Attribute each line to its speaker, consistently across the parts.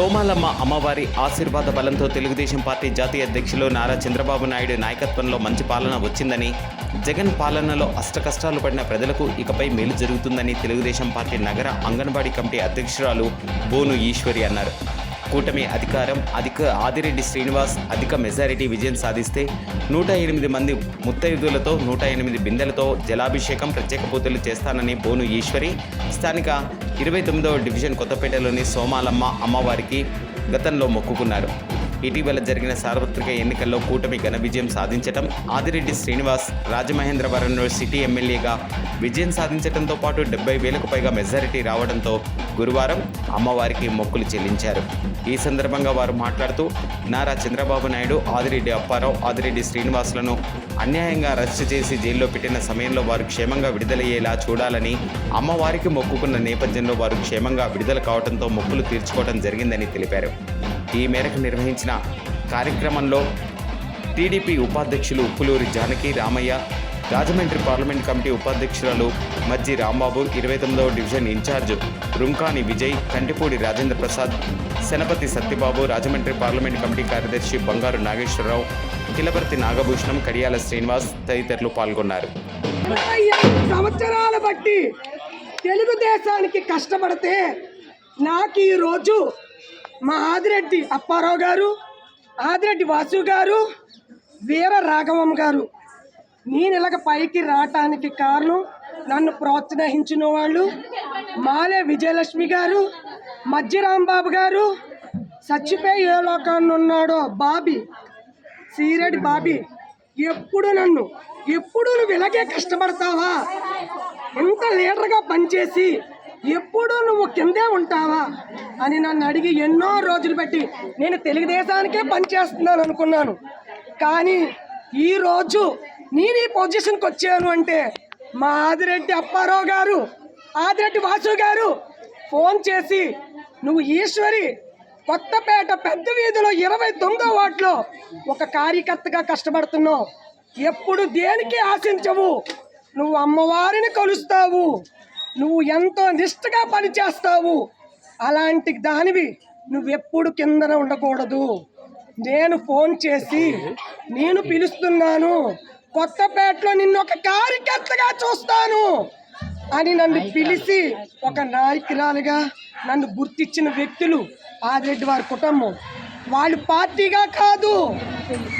Speaker 1: సోమాలమ్మ అమ్మవారి ఆశీర్వాద బలంతో తెలుగుదేశం పార్టీ జాతీయ అధ్యక్షులు నారా చంద్రబాబు నాయుడు నాయకత్వంలో మంచి పాలన వచ్చిందని, జగన్ పాలనలో అష్టకష్టాలు పడిన ప్రజలకు ఇకపై మేలు జరుగుతుందని తెలుగుదేశం పార్టీ నగర అంగన్వాడీ కమిటీ అధ్యక్షురాలు బోను ఈశ్వరి అన్నారు. కూటమి ఆదిరెడ్డి శ్రీనివాస్ అధిక మెజారిటీ విజయం సాధిస్తే 108 మంది ముత్తైదులతో 108 బిందెలతో జలాభిషేకం ప్రత్యేక పూజలు చేస్తానని బోను ఈశ్వరి స్థానిక 29వ డివిజన్ కొత్తపేటలోని సోమాలమ్మ అమ్మవారికి గతంలో మొక్కుకున్నారు. ఇటీవల జరిగిన సార్వత్రిక ఎన్నికల్లో కూటమి ఘన విజయం సాధించడం, ఆదిరెడ్డి శ్రీనివాస్ రాజమహేంద్రవరం సిటీ ఎమ్మెల్యేగా విజయం సాధించడంతో పాటు 70,000కు పైగా మెజారిటీ రావడంతో గురువారం అమ్మవారికి మొక్కులు చెల్లించారు. ఈ సందర్భంగా వారు మాట్లాడుతూ, నారా చంద్రబాబు నాయుడు, ఆదిరెడ్డి అప్పారావు, ఆదిరెడ్డి శ్రీనివాసులను అన్యాయంగా అరెస్టు చేసి జైల్లో పెట్టిన సమయంలో వారు క్షేమంగా విడుదలయ్యేలా చూడాలని అమ్మవారికి మొక్కుకున్న నేపథ్యంలో వారు క్షేమంగా విడుదల కావడంతో మొక్కులు తీర్చుకోవడం జరిగిందని తెలిపారు. ఈ మేరకు నిర్వహించిన కార్యక్రమంలో టీడీపీ ఉపాధ్యక్షులు ఉప్పులూరి జానకి రామయ్య, రాజమండ్రి పార్లమెంట్ కమిటీ ఉపాధ్యక్షురాలు మజ్జి Rambabu, 29వ division incharge Runkani Vijay, Kantipudi Rajendra Prasad, Shanapathi Satyababu, Rajahmundry parliament committee కార్యదర్శి బంగారు నాగేశ్వరరావు, కిలపర్తి నాగభూషణం, కడియాల శ్రీనివాస్ తదితరులు పాల్గొన్నారు.
Speaker 2: 25 సంవత్సరాల బట్టి తెలుగుదేశానికి కష్టపడితే నాకు ఈరోజు మా ఆదిరెడ్డి అప్పారావు గారు, ఆదిరెడ్డి వాసు గారు, వీర రాఘవమ్మ గారు నేను ఇలాగ పైకి రావటానికి కారణం నన్ను ప్రోత్సహించిన వాళ్ళు మాలే విజయలక్ష్మి గారు, మజ్జి రాంబాబు గారు, చచ్చిపోయి ఏ లోకాన్ని ఉన్నాడో బాబీ, సీరెడ్డి బాబీ, ఎప్పుడు నువ్వు ఇలాగే కష్టపడతావా, ఇంత లీడర్గా పనిచేసి ఎప్పుడు నువ్వు కిందే ఉంటావా అని నన్ను అడిగి ఎన్నో రోజులు బట్టి నేను తెలుగుదేశానికే పనిచేస్తున్నాను అనుకున్నాను. కానీ ఈరోజు నేను ఈ పొజిషన్కి వచ్చాను అంటే మా ఆదిరెడ్డి అప్పారావు గారు, ఆదిరెడ్డి వాసు గారు ఫోన్ చేసి, నువ్వు ఈశ్వరి కొత్తపేట పెద్ద వీధిలో 29వ వార్డులో ఒక కార్యకర్తగా కష్టపడుతున్నావు, ఎప్పుడు దేనికి ఆశించవు, నువ్వు అమ్మవారిని కొలుస్తావు, నువ్వు ఎంతో నిష్ఠగా పనిచేస్తావు, అలాంటి దానివి నువ్వెప్పుడు కిందన ఉండకూడదు, నేను ఫోన్ చేసి నేను పిలుస్తున్నాను, కొత్తపేటలో నిన్ను ఒక కార్యకర్తగా చూస్తాను అని నన్ను పిలిచి ఒక నాయకురాలుగా నన్ను గుర్తించిన వ్యక్తులు ఆదిరెడ్డి వారి కుటుంబం. వాళ్ళు పార్టీగా కాదు,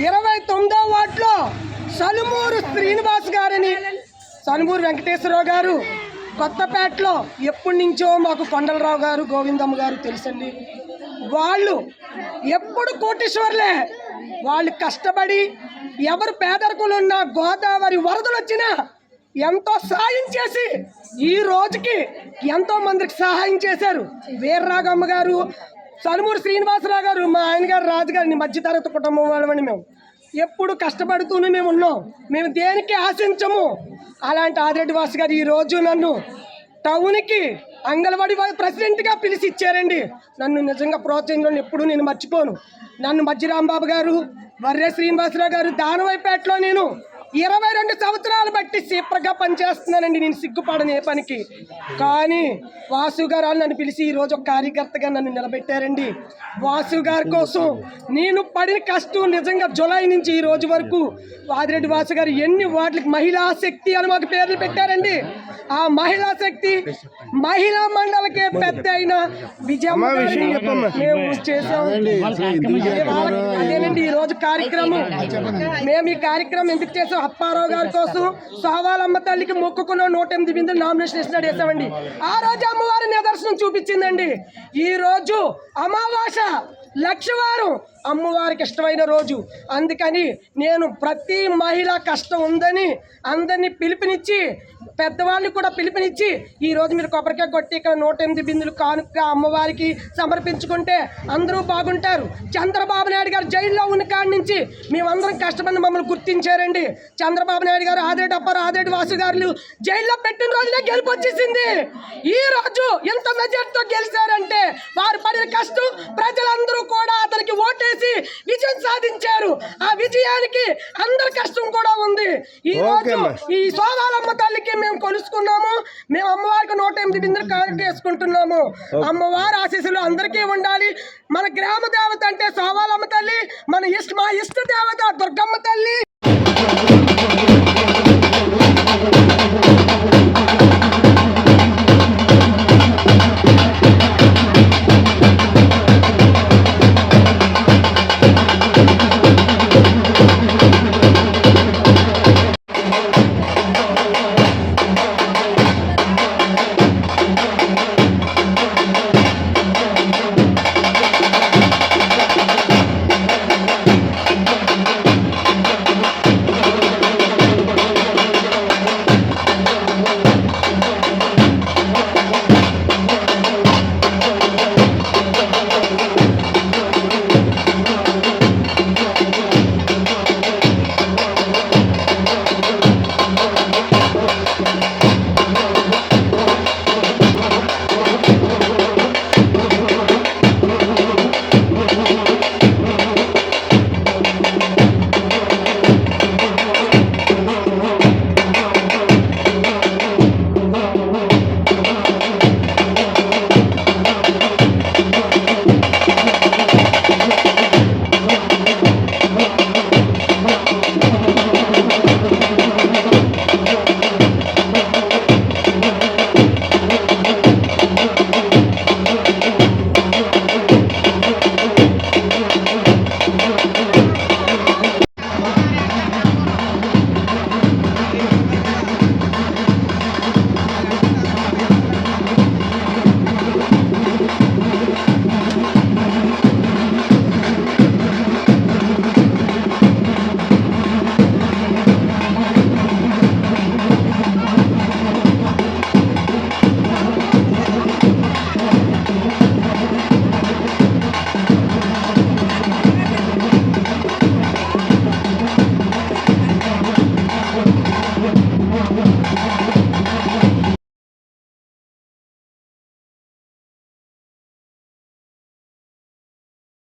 Speaker 2: 29వ వార్డులో సలుమూరు శ్రీనివాస్ గారని, సలుమూరు వెంకటేశ్వరరావు గారు, కొత్తపేటలో ఎప్పటి నుంచో మాకు కొండలరావు గారు, గోవిందమ్మ గారు తెలుసండి. వాళ్ళు ఎప్పుడు కోటీశ్వర్లే, వాళ్ళు కష్టపడి ఎవరు పేదరికలు ఉన్నా, గోదావరి వరదలు వచ్చినా ఎంతో సాయం చేసి ఈ రోజుకి ఎంతో మందికి సహాయం చేశారు. వీర్రాఘమ్మ గారు, సలుమూరు శ్రీనివాసరావు గారు, మా ఆయన గారు రాజుగారిని మధ్యతరగతి కుటుంబం వాళ్ళమని మేము ఎప్పుడు కష్టపడుతూనే మేము ఉన్నాం, మేము దేనికి ఆశించము. అలాంటి ఆదిరెడ్డి వాసు గారు ఈరోజు నన్ను టౌన్కి అంగన్వాడీ ప్రెసిడెంట్గా పిలిచి ఇచ్చారండి. నన్ను నిజంగా ప్రోత్సహించడం ఎప్పుడు నేను మర్చిపోను. నన్ను మజ్జి రాంబాబు గారు, వర్రే శ్రీనివాసరావు గారు, దానవైపేటలో నేను 22 సంవత్సరాలు బట్టి సీపర్గా పనిచేస్తున్నానండి. నేను సిగ్గుపడను ఏ పనికి. కానీ వాసు గారు నన్ను పిలిచి ఈరోజు ఒక కార్యకర్తగా నన్ను నిలబెట్టారండి. వాసు గారి కోసం నేను పడిన కష్టం నిజంగా జూలై నుంచి ఈ రోజు వరకు ఆదిరెడ్డి వాసు గారు ఎన్ని వాటికి మహిళా శక్తి అని మాకు పేర్లు పెట్టారండి. ఆ మహిళా శక్తి మహిళా మండలికే పెద్ద అయిన విజయమ్మ మేము చేసాం. అదేనండి ఈరోజు కార్యక్రమం. మేము ఈ కార్యక్రమం ఎందుకు చేసాం, అప్పారావు గారి కోసం సోమాలమ్మ తల్లికి మొక్కుకున్న 108 బిందులు నామినేషన్ వేసామండి. ఆ రోజు అమ్మవారి నిదర్శనం చూపించిందండి. ఈ రోజు అమావాస లక్షవారం అమ్మవారికి ఇష్టమైన రోజు. అందుకని నేను ప్రతి మహిళ కష్టం ఉందని అందరినీ పిలుపునిచ్చి, పెద్దవాళ్ళని కూడా పిలుపునిచ్చి, ఈరోజు మీరు కొబ్బరికాయ కొట్టి ఇక్కడ 108 బిందులు కానుక అమ్మవారికి సమర్పించుకుంటే అందరూ బాగుంటారు. చంద్రబాబు నాయుడు గారు జైల్లో ఉన్న కాడి నుంచి మేమందరం కష్టపడి మమ్మల్ని గుర్తించారండి. చంద్రబాబు నాయుడు గారు, ఆదిరెడ్డి అప్పారావు, ఆదిరెడ్డి వాసు గారు జైల్లో పెట్టిన రోజునే గెలుపు వచ్చేసింది. ఈ రోజు ఎంత మెజార్టీతో గెలిచారంటే వారు పడిన కష్టం ప్రజలందరూ కూడా అతనికి ఓటేసి విజయం సాధించారు. ఆ విజయానికి అందరి కష్టం కూడా ఉంది. ఈ రోజు ఈ సోవాలమ్మ తల్లికి మేము కొలుసుకున్నాము. మేము అమ్మవారికి 108 బిందెలు కానుక వేసుకుంటున్నాము. అమ్మవారి ఆశీస్సులు అందరికీ ఉండాలి. మన గ్రామ దేవత అంటే సోవాలమ్మ తల్లి, మా ఇష్ట దేవత దుర్గమ్మ తల్లి.